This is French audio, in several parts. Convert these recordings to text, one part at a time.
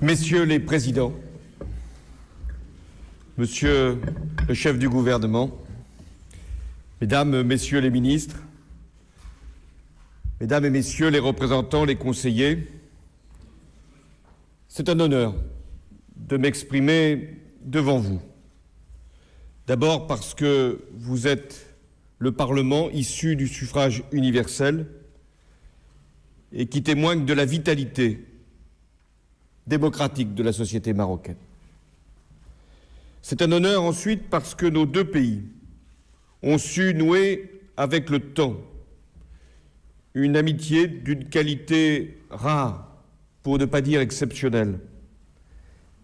Messieurs les présidents, Monsieur le chef du gouvernement, Mesdames, Messieurs les ministres, Mesdames et Messieurs les représentants, les conseillers, c'est un honneur de m'exprimer devant vous. D'abord parce que vous êtes le Parlement issu du suffrage universel et qui témoigne de la vitalité démocratique de la société marocaine. C'est un honneur ensuite parce que nos deux pays ont su nouer avec le temps une amitié d'une qualité rare, pour ne pas dire exceptionnelle.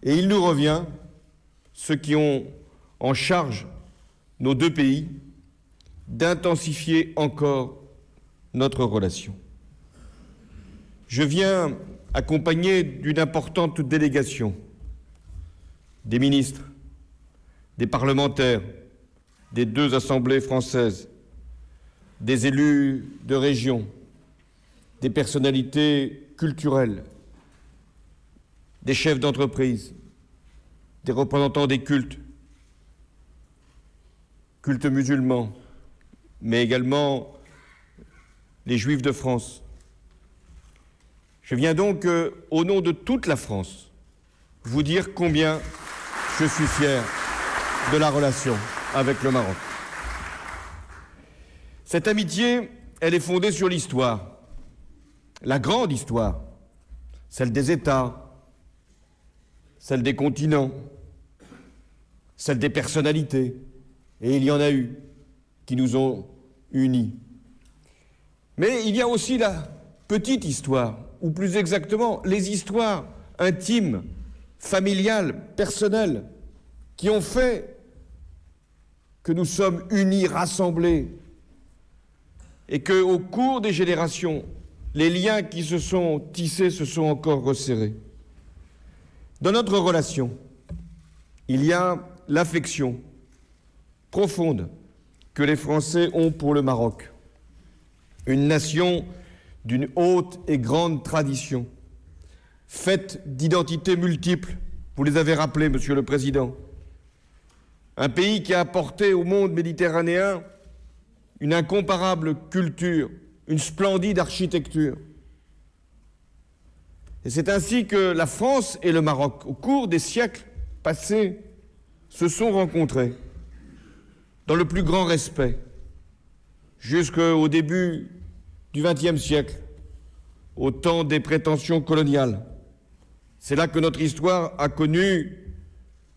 Et il nous revient, ceux qui ont en charge nos deux pays, d'intensifier encore notre relation. Je viens accompagné d'une importante délégation, des ministres, des parlementaires, des deux assemblées françaises, des élus de région, des personnalités culturelles, des chefs d'entreprise, des représentants des cultes musulmans, mais également les Juifs de France. Je viens donc, au nom de toute la France, vous dire combien je suis fier de la relation avec le Maroc. Cette amitié, elle est fondée sur l'histoire, la grande histoire, celle des États, celle des continents, celle des personnalités, et il y en a eu qui nous ont unis. Mais il y a aussi la petite histoire, ou plus exactement, les histoires intimes, familiales, personnelles, qui ont fait que nous sommes unis, rassemblés, et qu'au cours des générations, les liens qui se sont tissés se sont encore resserrés. Dans notre relation, il y a l'affection profonde que les Français ont pour le Maroc, une nation d'une haute et grande tradition, faite d'identités multiples, vous les avez rappelées, Monsieur le Président, un pays qui a apporté au monde méditerranéen une incomparable culture, une splendide architecture. Et c'est ainsi que la France et le Maroc, au cours des siècles passés, se sont rencontrés dans le plus grand respect, jusqu'au début du XXe siècle, au temps des prétentions coloniales. C'est là que notre histoire a connu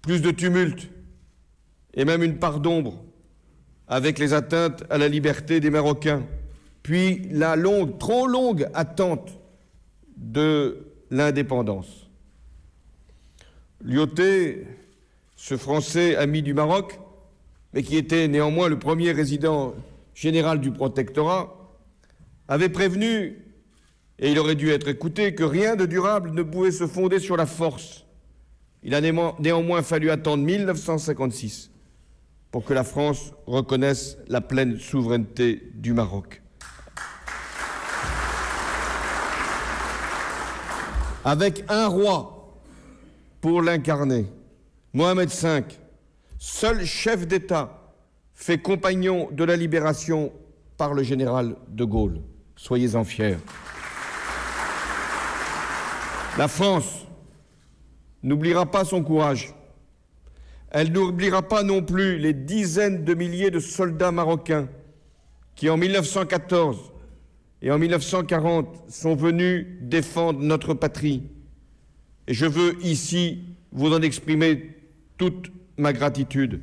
plus de tumultes et même une part d'ombre avec les atteintes à la liberté des Marocains, puis la longue, trop longue attente de l'indépendance. Lyautey, ce Français ami du Maroc, mais qui était néanmoins le premier résident général du protectorat, avait prévenu, et il aurait dû être écouté, que rien de durable ne pouvait se fonder sur la force. Il a néanmoins fallu attendre 1956 pour que la France reconnaisse la pleine souveraineté du Maroc. Avec un roi pour l'incarner, Mohamed V, seul chef d'État fait compagnon de la libération par le général de Gaulle. Soyez-en fiers. La France n'oubliera pas son courage. Elle n'oubliera pas non plus les dizaines de milliers de soldats marocains qui, en 1914 et en 1940, sont venus défendre notre patrie. Et je veux ici vous en exprimer toute ma gratitude.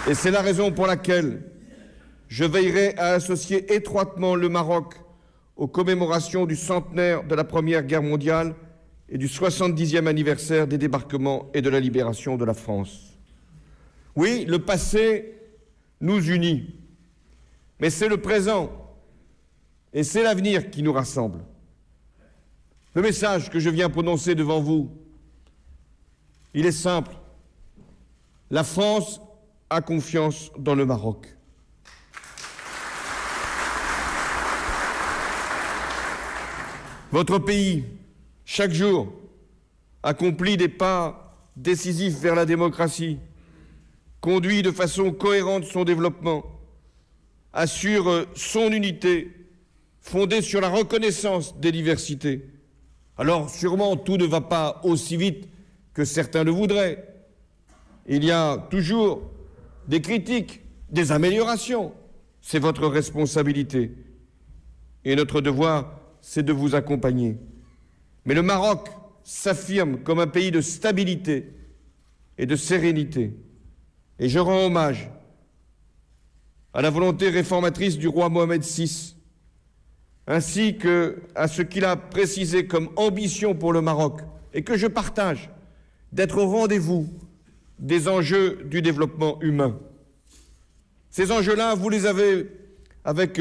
Et c'est la raison pour laquelle je veillerai à associer étroitement le Maroc aux commémorations du centenaire de la Première Guerre mondiale et du 70e anniversaire des débarquements et de la libération de la France. Oui, le passé nous unit, mais c'est le présent et c'est l'avenir qui nous rassemble. Le message que je viens prononcer devant vous, il est simple. La France a confiance dans le Maroc. Votre pays, chaque jour, accomplit des pas décisifs vers la démocratie, conduit de façon cohérente son développement, assure son unité fondée sur la reconnaissance des diversités. Alors sûrement tout ne va pas aussi vite que certains le voudraient. Il y a toujours des critiques, des améliorations. C'est votre responsabilité. Et notre devoir, c'est de vous accompagner. Mais le Maroc s'affirme comme un pays de stabilité et de sérénité. Et je rends hommage à la volonté réformatrice du roi Mohamed VI, ainsi qu'à ce qu'il a précisé comme ambition pour le Maroc, et que je partage, d'être au rendez-vous des enjeux du développement humain. Ces enjeux-là, vous les avez avec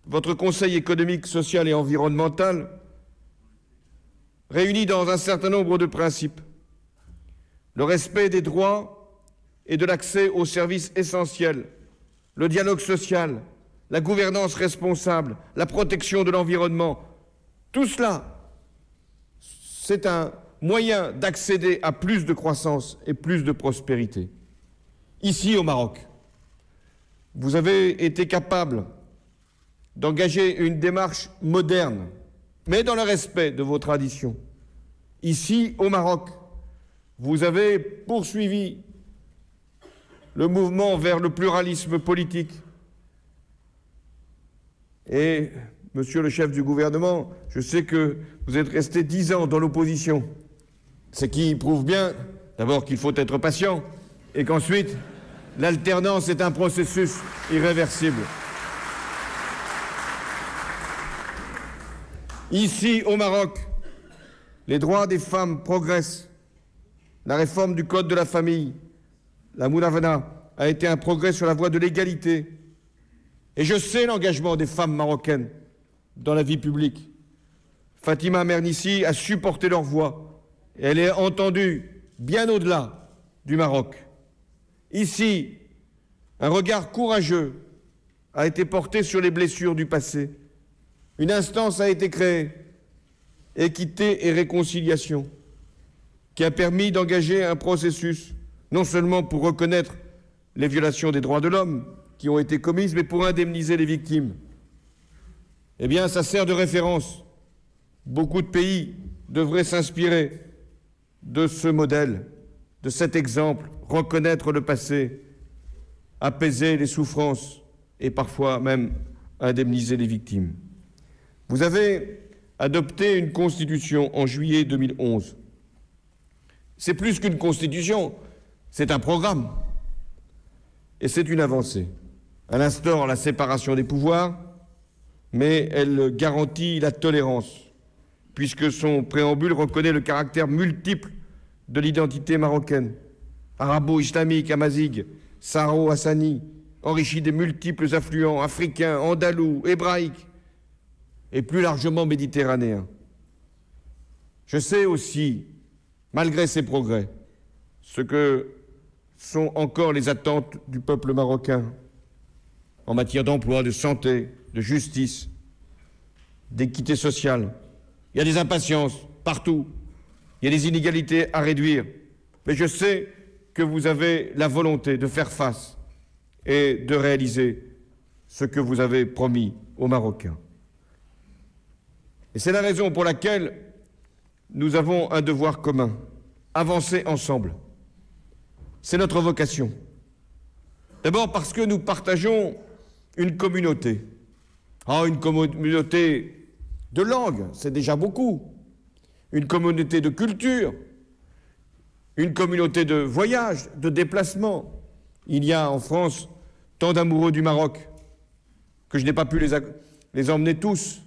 votre Conseil économique, social et environnemental, réunis dans un certain nombre de principes. Le respect des droits et de l'accès aux services essentiels, le dialogue social, la gouvernance responsable, la protection de l'environnement, tout cela, c'est un moyen d'accéder à plus de croissance et plus de prospérité. Ici, au Maroc, vous avez été capable d'engager une démarche moderne, mais dans le respect de vos traditions. Ici, au Maroc, vous avez poursuivi le mouvement vers le pluralisme politique. Et, monsieur le chef du gouvernement, je sais que vous êtes resté 10 ans dans l'opposition, ce qui prouve bien, d'abord, qu'il faut être patient, et qu'ensuite, l'alternance est un processus irréversible. Ici, au Maroc, les droits des femmes progressent. La réforme du Code de la famille, la Mounavana, a été un progrès sur la voie de l'égalité. Et je sais l'engagement des femmes marocaines dans la vie publique. Fatima Mernissi a supporté leur voix. Et elle est entendue bien au-delà du Maroc. Ici, un regard courageux a été porté sur les blessures du passé. Une instance a été créée, Équité et Réconciliation, qui a permis d'engager un processus, non seulement pour reconnaître les violations des droits de l'homme qui ont été commises, mais pour indemniser les victimes. Eh bien, ça sert de référence. Beaucoup de pays devraient s'inspirer de ce modèle, de cet exemple, reconnaître le passé, apaiser les souffrances et parfois même indemniser les victimes. Vous avez adopté une constitution en juillet 2011. C'est plus qu'une constitution, c'est un programme. Et c'est une avancée. Elle instaure la séparation des pouvoirs, mais elle garantit la tolérance, puisque son préambule reconnaît le caractère multiple de l'identité marocaine, arabo-islamique, amazigh, saharo-hassani, enrichi des multiples affluents africains, andalous, hébraïques, et plus largement méditerranéens. Je sais aussi, malgré ces progrès, ce que sont encore les attentes du peuple marocain en matière d'emploi, de santé, de justice, d'équité sociale. Il y a des impatiences partout, il y a des inégalités à réduire, mais je sais que vous avez la volonté de faire face et de réaliser ce que vous avez promis aux Marocains. Et c'est la raison pour laquelle nous avons un devoir commun, avancer ensemble. C'est notre vocation. D'abord parce que nous partageons une communauté. Une communauté de langue, c'est déjà beaucoup. Une communauté de culture, une communauté de voyage, de déplacement. Il y a en France tant d'amoureux du Maroc que je n'ai pas pu les emmener tous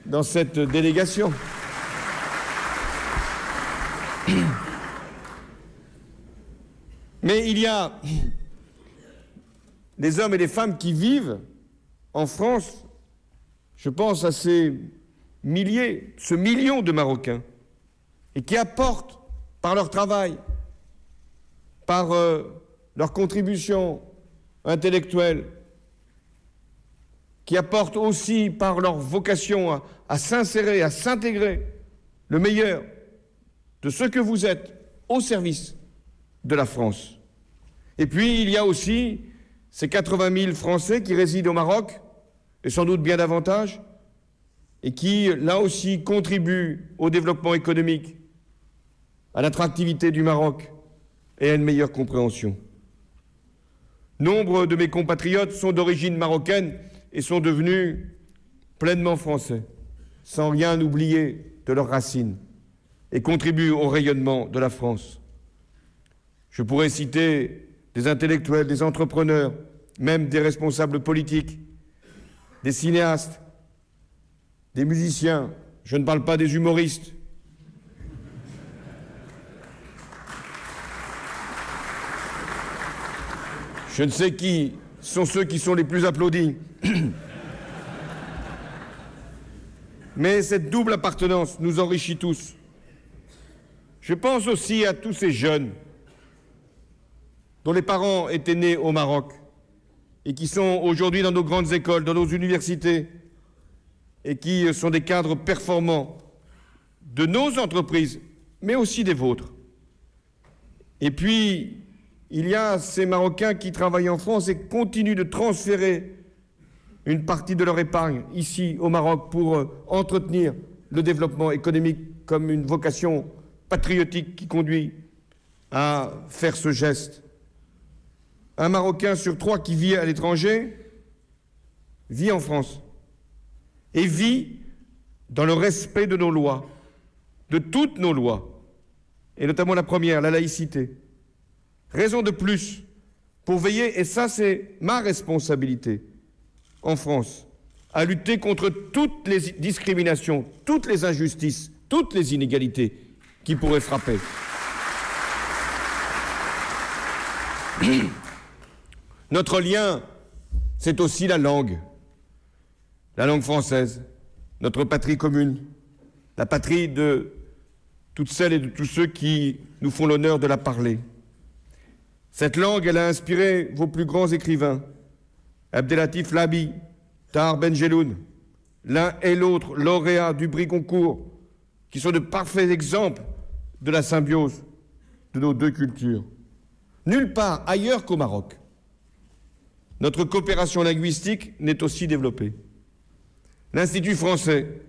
dans cette délégation. Mais il y a les hommes et les femmes qui vivent en France. Je pense à ces milliers, ce million de Marocains, et qui apportent par leur travail, par leur contribution intellectuelle, qui apportent aussi par leur vocation à s'insérer, à s'intégrer, le meilleur de ce que vous êtes au service de la France. Et puis, il y a aussi ces 80 000 Français qui résident au Maroc, et sans doute bien davantage, et qui, là aussi, contribuent au développement économique, à l'attractivité du Maroc et à une meilleure compréhension. Nombre de mes compatriotes sont d'origine marocaine et sont devenus pleinement français, sans rien oublier de leurs racines, et contribuent au rayonnement de la France. Je pourrais citer des intellectuels, des entrepreneurs, même des responsables politiques, des cinéastes, des musiciens, je ne parle pas des humoristes. Je ne sais qui sont ceux qui sont les plus applaudis. Mais cette double appartenance nous enrichit tous. Je pense aussi à tous ces jeunes dont les parents étaient nés au Maroc et qui sont aujourd'hui dans nos grandes écoles, dans nos universités, et qui sont des cadres performants de nos entreprises, mais aussi des vôtres. Et puis, il y a ces Marocains qui travaillent en France et continuent de transférer une partie de leur épargne ici au Maroc pour entretenir le développement économique comme une vocation patriotique qui conduit à faire ce geste. Un Marocain sur 3 qui vit à l'étranger vit en France et vit dans le respect de nos lois, de toutes nos lois, et notamment la première, la laïcité. Raison de plus pour veiller, et ça c'est ma responsabilité en France, à lutter contre toutes les discriminations, toutes les injustices, toutes les inégalités qui pourraient frapper. Notre lien, c'est aussi la langue française, notre patrie commune, la patrie de toutes celles et de tous ceux qui nous font l'honneur de la parler. Cette langue, elle a inspiré vos plus grands écrivains, Abdelatif Labi, Tahar Ben Jelloun, l'un et l'autre lauréats du prix Goncourt, qui sont de parfaits exemples de la symbiose de nos deux cultures. Nulle part ailleurs qu'au Maroc, notre coopération linguistique n'est aussi développée. L'Institut français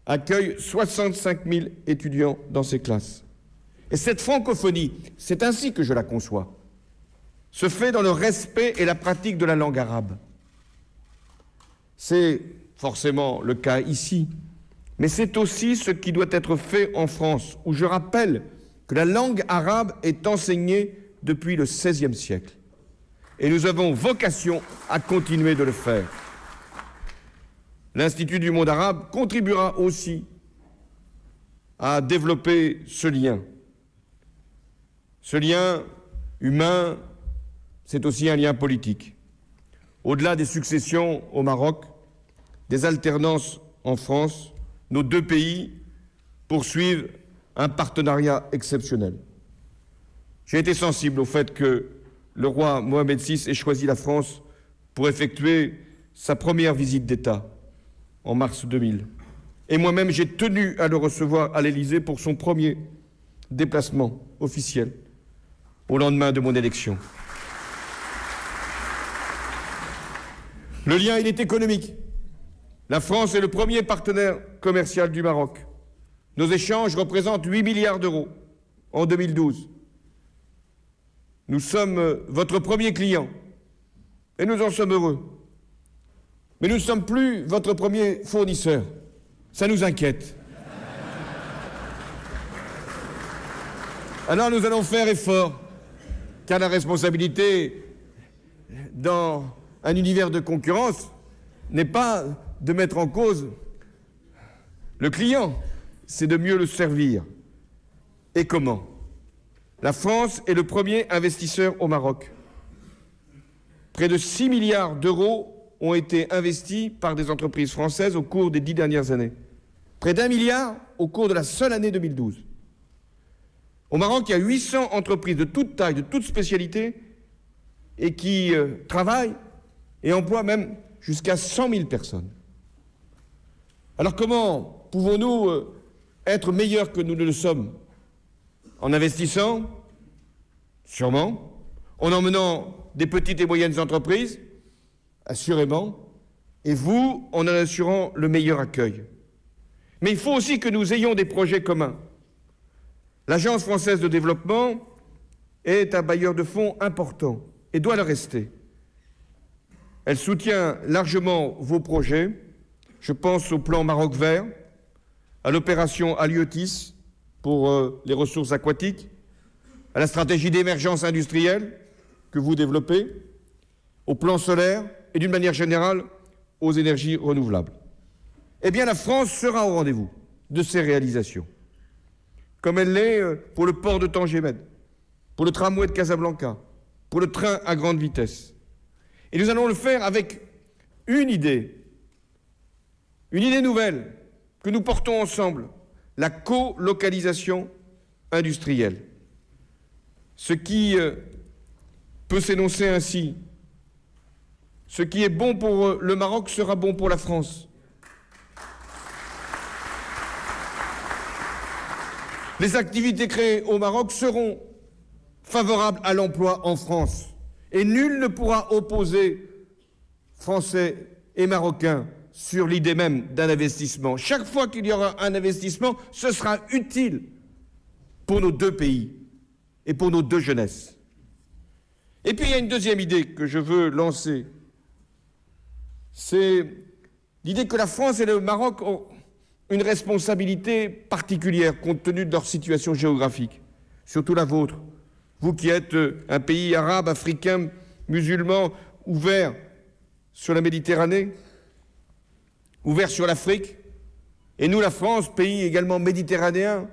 accueille 65 000 étudiants dans ses classes. Et cette francophonie, c'est ainsi que je la conçois, se fait dans le respect et la pratique de la langue arabe. C'est forcément le cas ici, mais c'est aussi ce qui doit être fait en France, où je rappelle que la langue arabe est enseignée depuis le XVIe siècle. Et nous avons vocation à continuer de le faire. L'Institut du monde arabe contribuera aussi à développer ce lien. Ce lien humain, c'est aussi un lien politique. Au-delà des successions au Maroc, des alternances en France, nos deux pays poursuivent un partenariat exceptionnel. J'ai été sensible au fait que le roi Mohamed VI ait choisi la France pour effectuer sa première visite d'État en mars 2000. Et moi-même, j'ai tenu à le recevoir à l'Élysée pour son premier déplacement officiel au lendemain de mon élection. Le lien, il est économique. La France est le premier partenaire commercial du Maroc. Nos échanges représentent 8 milliards d'euros en 2012. Nous sommes votre premier client et nous en sommes heureux. Mais nous ne sommes plus votre premier fournisseur. Ça nous inquiète. Alors nous allons faire effort, car la responsabilité dans un univers de concurrence n'est pas de mettre en cause le client, c'est de mieux le servir. Et comment ? La France est le premier investisseur au Maroc. Près de 6 milliards d'euros ont été investis par des entreprises françaises au cours des 10 dernières années. Près d'1 milliard au cours de la seule année 2012. Au Maroc, il y a 800 entreprises de toute taille, de toute spécialité, et qui travaillent et emploient même jusqu'à 100 000 personnes. Alors comment pouvons-nous être meilleurs que nous ne le sommes? En investissant? Sûrement. En emmenant des petites et moyennes entreprises? Assurément. Et vous, en assurant le meilleur accueil. Mais il faut aussi que nous ayons des projets communs. L'Agence française de développement est un bailleur de fonds important et doit le rester. Elle soutient largement vos projets. Je pense au plan Maroc vert, à l'opération Halieutis pour les ressources aquatiques, à la stratégie d'émergence industrielle que vous développez, au plan solaire et d'une manière générale aux énergies renouvelables. Eh bien, la France sera au rendez-vous de ces réalisations, comme elle l'est pour le port de Tanger-Med, pour le tramway de Casablanca, pour le train à grande vitesse. Et nous allons le faire avec une idée nouvelle que nous portons ensemble, la colocalisation industrielle. Ce qui peut s'énoncer ainsi: ce qui est bon pour le Maroc sera bon pour la France. Les activités créées au Maroc seront favorables à l'emploi en France. Et nul ne pourra opposer Français et Marocains sur l'idée même d'un investissement. Chaque fois qu'il y aura un investissement, ce sera utile pour nos deux pays et pour nos deux jeunesses. Et puis il y a une deuxième idée que je veux lancer. C'est l'idée que la France et le Maroc ont une responsabilité particulière compte tenu de leur situation géographique, surtout la vôtre. Vous qui êtes un pays arabe, africain, musulman, ouvert sur la Méditerranée, ouvert sur l'Afrique, et nous, la France, pays également méditerranéen,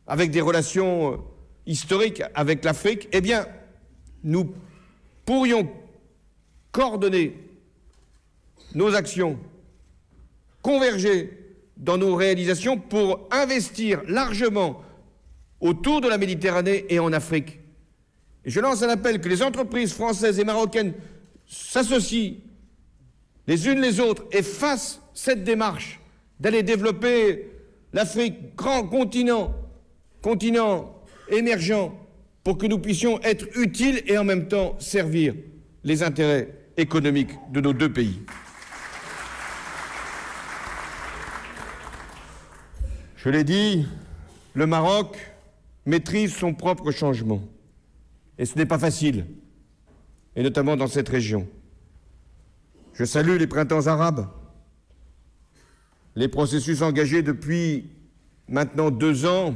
avec des relations historiques avec l'Afrique, eh bien, nous pourrions coordonner nos actions, converger dans nos réalisations pour investir largement autour de la Méditerranée et en Afrique. Et je lance un appel que les entreprises françaises et marocaines s'associent les unes les autres et fassent cette démarche d'aller développer l'Afrique, grand continent émergent, pour que nous puissions être utiles et en même temps servir les intérêts économiques de nos deux pays. Je l'ai dit, le Maroc maîtrise son propre changement. Et ce n'est pas facile, et notamment dans cette région. Je salue les printemps arabes, les processus engagés depuis maintenant 2 ans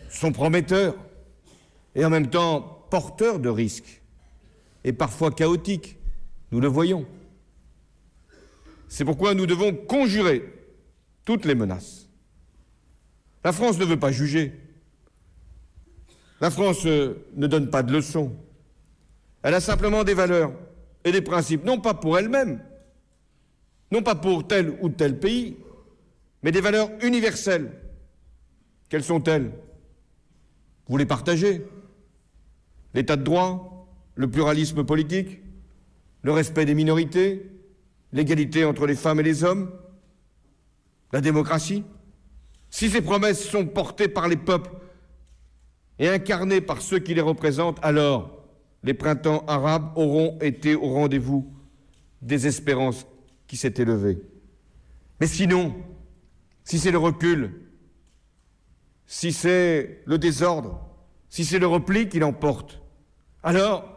sont prometteurs et en même temps porteurs de risques et parfois chaotiques, nous le voyons. C'est pourquoi nous devons conjurer toutes les menaces. La France ne veut pas juger. La France ne donne pas de leçons. Elle a simplement des valeurs et des principes, non pas pour elle-même, non pas pour tel ou tel pays, mais des valeurs universelles. Quelles sont-elles? Vous les partagez? L'état de droit, le pluralisme politique, le respect des minorités, l'égalité entre les femmes et les hommes, la démocratie. Si ces promesses sont portées par les peuples et incarnées par ceux qui les représentent, alors les printemps arabes auront été au rendez-vous des espérances qui s'étaient levées. Mais sinon, si c'est le recul, si c'est le désordre, si c'est le repli qui l'emporte, alors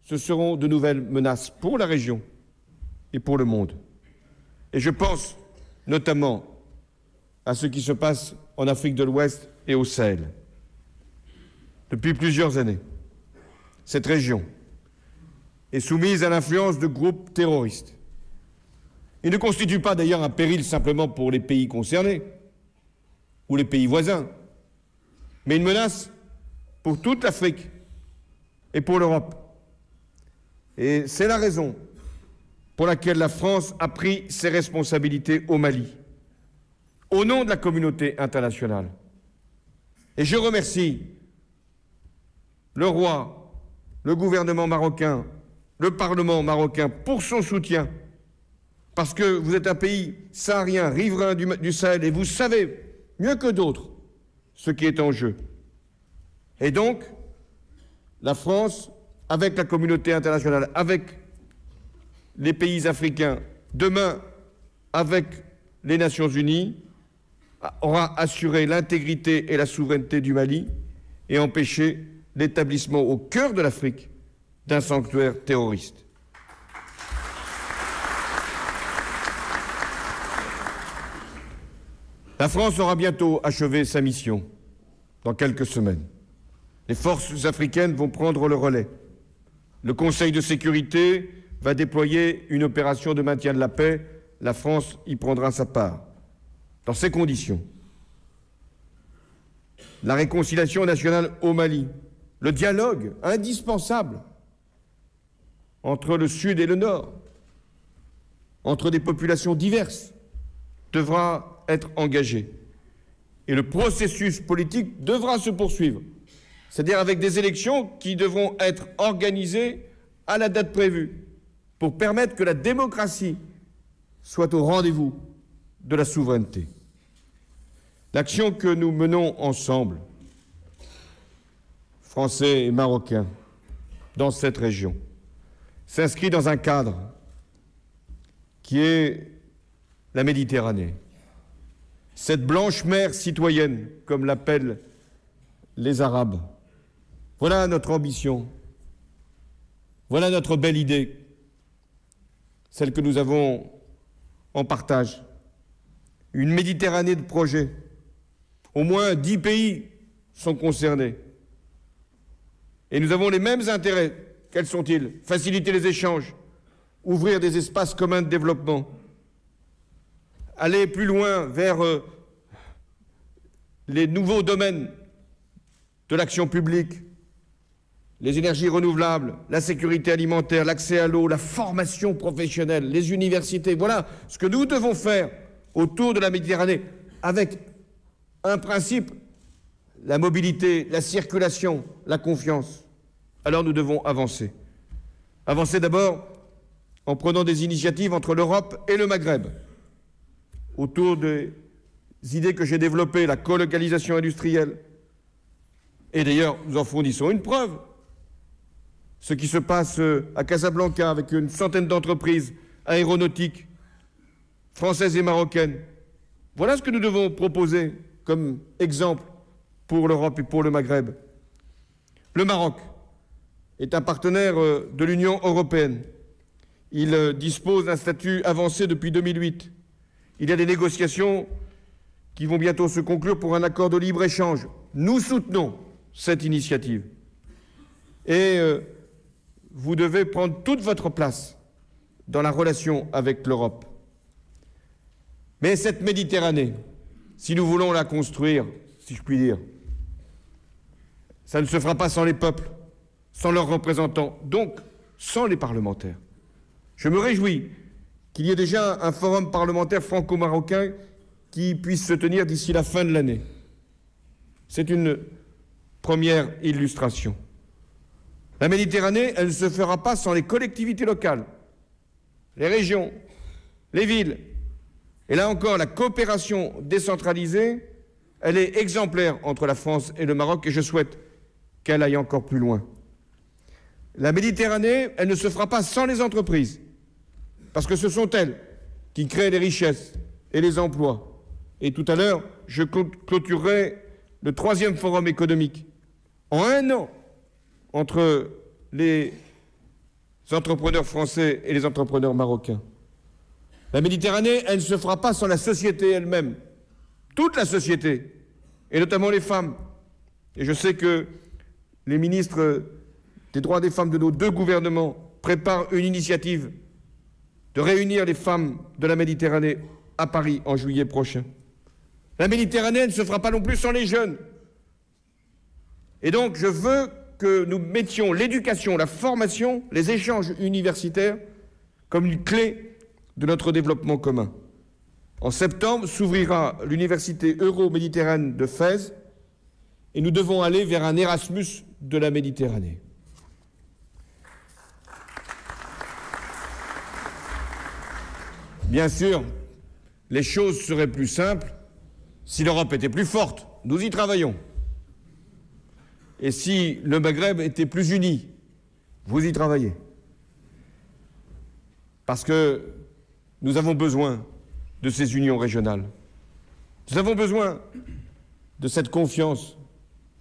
ce seront de nouvelles menaces pour la région et pour le monde. Et je pense notamment à ce qui se passe en Afrique de l'Ouest et au Sahel. Depuis plusieurs années, cette région est soumise à l'influence de groupes terroristes. Ils ne constituent pas d'ailleurs un péril simplement pour les pays concernés ou les pays voisins, mais une menace pour toute l'Afrique et pour l'Europe. Et c'est la raison pour laquelle la France a pris ses responsabilités au Mali, au nom de la communauté internationale. Et je remercie le roi, le gouvernement marocain le Parlement marocain pour son soutien, parce que vous êtes un pays saharien, riverain du Sahel, et vous savez mieux que d'autres ce qui est en jeu. Et donc, la France, avec la communauté internationale, avec les pays africains, demain avec les Nations Unies, aura assuré l'intégrité et la souveraineté du Mali et empêché l'établissement au cœur de l'Afrique d'un sanctuaire terroriste. La France aura bientôt achevé sa mission, dans quelques semaines. Les forces africaines vont prendre le relais. Le Conseil de sécurité va déployer une opération de maintien de la paix. La France y prendra sa part. Dans ces conditions, la réconciliation nationale au Mali, le dialogue indispensable entre le Sud et le Nord, entre des populations diverses, devra être engagé. Et le processus politique devra se poursuivre, c'est-à-dire avec des élections qui devront être organisées à la date prévue pour permettre que la démocratie soit au rendez-vous de la souveraineté. L'action que nous menons ensemble, Français et Marocains, dans cette région, s'inscrit dans un cadre qui est la Méditerranée. Cette blanche mer citoyenne, comme l'appellent les Arabes. Voilà notre ambition. Voilà notre belle idée, celle que nous avons en partage. Une Méditerranée de projets. Au moins 10 pays sont concernés. Et nous avons les mêmes intérêts. Quels sont-ils? Faciliter les échanges, ouvrir des espaces communs de développement, aller plus loin vers les nouveaux domaines de l'action publique, les énergies renouvelables, la sécurité alimentaire, l'accès à l'eau, la formation professionnelle, les universités. Voilà ce que nous devons faire autour de la Méditerranée, avec un principe, la mobilité, la circulation, la confiance. Alors nous devons avancer. Avancer d'abord en prenant des initiatives entre l'Europe et le Maghreb, autour des idées que j'ai développées, la colocalisation industrielle. Et d'ailleurs, nous en fournissons une preuve. Ce qui se passe à Casablanca avec une centaine d'entreprises aéronautiques françaises et marocaines. Voilà ce que nous devons proposer comme exemple pour l'Europe et pour le Maghreb. Le Maroc est un partenaire de l'Union européenne. Il dispose d'un statut avancé depuis 2008. Il y a des négociations qui vont bientôt se conclure pour un accord de libre-échange. Nous soutenons cette initiative. Et vous devez prendre toute votre place dans la relation avec l'Europe. Mais cette Méditerranée, si nous voulons la construire, si je puis dire, ça ne se fera pas sans les peuples, sans leurs représentants, donc sans les parlementaires. Je me réjouis qu'il y ait déjà un forum parlementaire franco-marocain qui puisse se tenir d'ici la fin de l'année. C'est une première illustration. La Méditerranée, elle ne se fera pas sans les collectivités locales, les régions, les villes. Et là encore, la coopération décentralisée, elle est exemplaire entre la France et le Maroc et je souhaite qu'elle aille encore plus loin. La Méditerranée, elle ne se fera pas sans les entreprises, parce que ce sont elles qui créent les richesses et les emplois. Et tout à l'heure, je clôturerai le 3e forum économique. En un an, entre les entrepreneurs français et les entrepreneurs marocains. La Méditerranée, elle ne se fera pas sans la société elle-même. Toute la société, et notamment les femmes. Et je sais que les ministres des droits des femmes de nos 2 gouvernements préparent une initiative de réunir les femmes de la Méditerranée à Paris en juillet prochain. La Méditerranée, elle ne se fera pas non plus sans les jeunes. Et donc, je veux que nous mettions l'éducation, la formation, les échanges universitaires comme une clé de notre développement commun. En septembre s'ouvrira l'université Euro-Méditerranée de Fès et nous devons aller vers un Erasmus de la Méditerranée. Bien sûr, les choses seraient plus simples si l'Europe était plus forte. Nous y travaillons. Et si le Maghreb était plus uni, vous y travaillez. Parce que nous avons besoin de ces unions régionales. Nous avons besoin de cette confiance,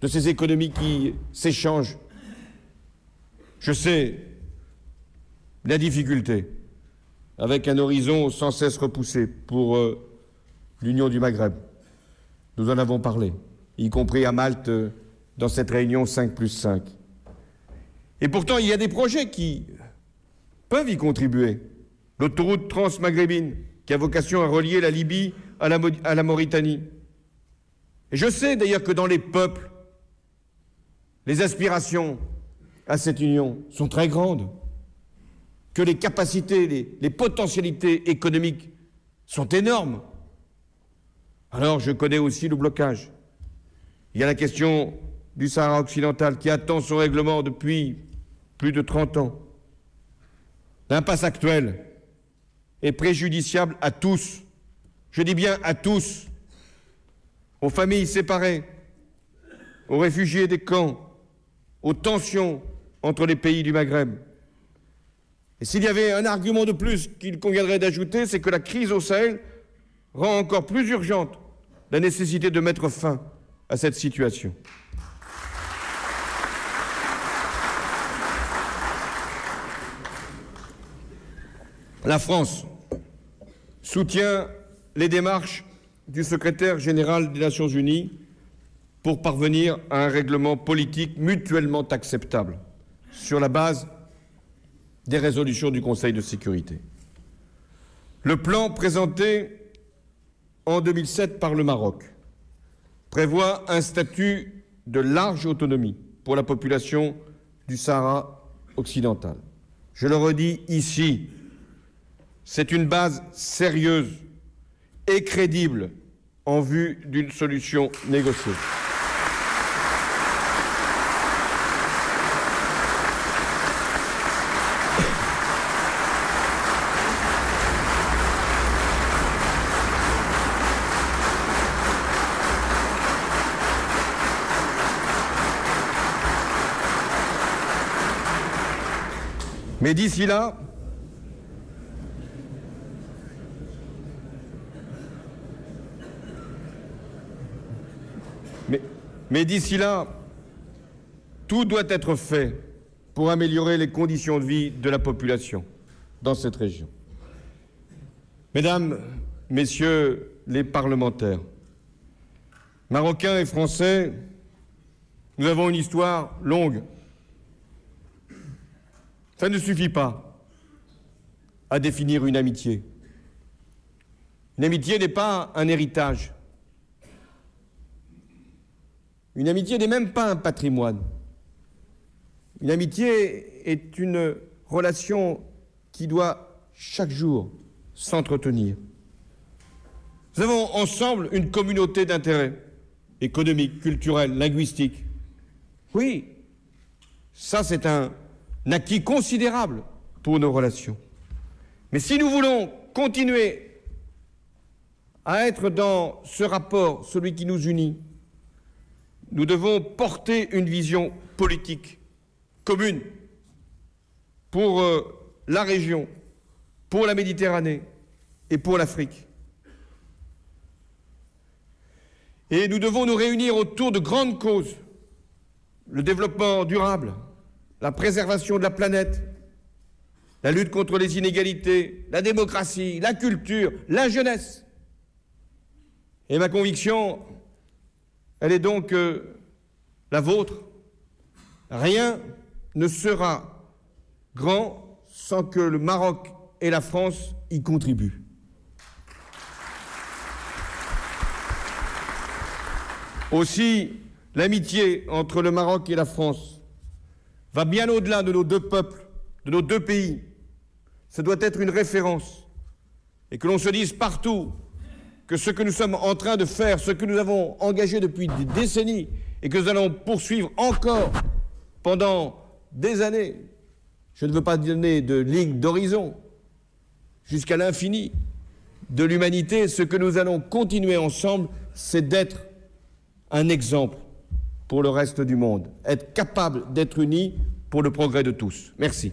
de ces économies qui s'échangent. Je sais la difficulté, avec un horizon sans cesse repoussé pour l'Union du Maghreb. Nous en avons parlé, y compris à Malte, dans cette réunion 5+5. Et pourtant, il y a des projets qui peuvent y contribuer. L'autoroute transmaghrébine, qui a vocation à relier la Libye à la Mauritanie. Et je sais d'ailleurs que dans les peuples, les aspirations à cette union sont très grandes, que les capacités, les potentialités économiques sont énormes. Alors je connais aussi le blocage. Il y a la question du Sahara occidental qui attend son règlement depuis plus de 30 ans. L'impasse actuelle est préjudiciable à tous. Je dis bien à tous. Aux familles séparées, aux réfugiés des camps, aux tensions entre les pays du Maghreb. Et s'il y avait un argument de plus qu'il conviendrait d'ajouter, c'est que la crise au Sahel rend encore plus urgente la nécessité de mettre fin à cette situation. La France soutient les démarches du secrétaire général des Nations Unies pour parvenir à un règlement politique mutuellement acceptable sur la base des résolutions du Conseil de sécurité. Le plan présenté en 2007 par le Maroc prévoit un statut de large autonomie pour la population du Sahara occidental. Je le redis ici, c'est une base sérieuse et crédible en vue d'une solution négociée. Mais d'ici là, tout doit être fait pour améliorer les conditions de vie de la population dans cette région. Mesdames, Messieurs les parlementaires, Marocains et Français, nous avons une histoire longue. Ça ne suffit pas à définir une amitié. Une amitié n'est pas un héritage. Une amitié n'est même pas un patrimoine. Une amitié est une relation qui doit chaque jour s'entretenir. Nous avons ensemble une communauté d'intérêts économiques, culturels, linguistiques. Oui, ça c'est un acquis considérable pour nos relations. Mais si nous voulons continuer à être dans ce rapport, celui qui nous unit, nous devons porter une vision politique commune pour la région, pour la Méditerranée et pour l'Afrique. Et nous devons nous réunir autour de grandes causes, le développement durable, la préservation de la planète, la lutte contre les inégalités, la démocratie, la culture, la jeunesse. Et ma conviction, elle est donc la vôtre. Rien ne sera grand sans que le Maroc et la France y contribuent. Aussi, l'amitié entre le Maroc et la France va bien au-delà de nos deux peuples, de nos deux pays. Ça doit être une référence. Et que l'on se dise partout que ce que nous sommes en train de faire, ce que nous avons engagé depuis des décennies et que nous allons poursuivre encore pendant des années, je ne veux pas donner de ligne d'horizon jusqu'à l'infini, de l'humanité. Ce que nous allons continuer ensemble, c'est d'être un exemple pour le reste du monde, être capable d'être unis pour le progrès de tous. Merci.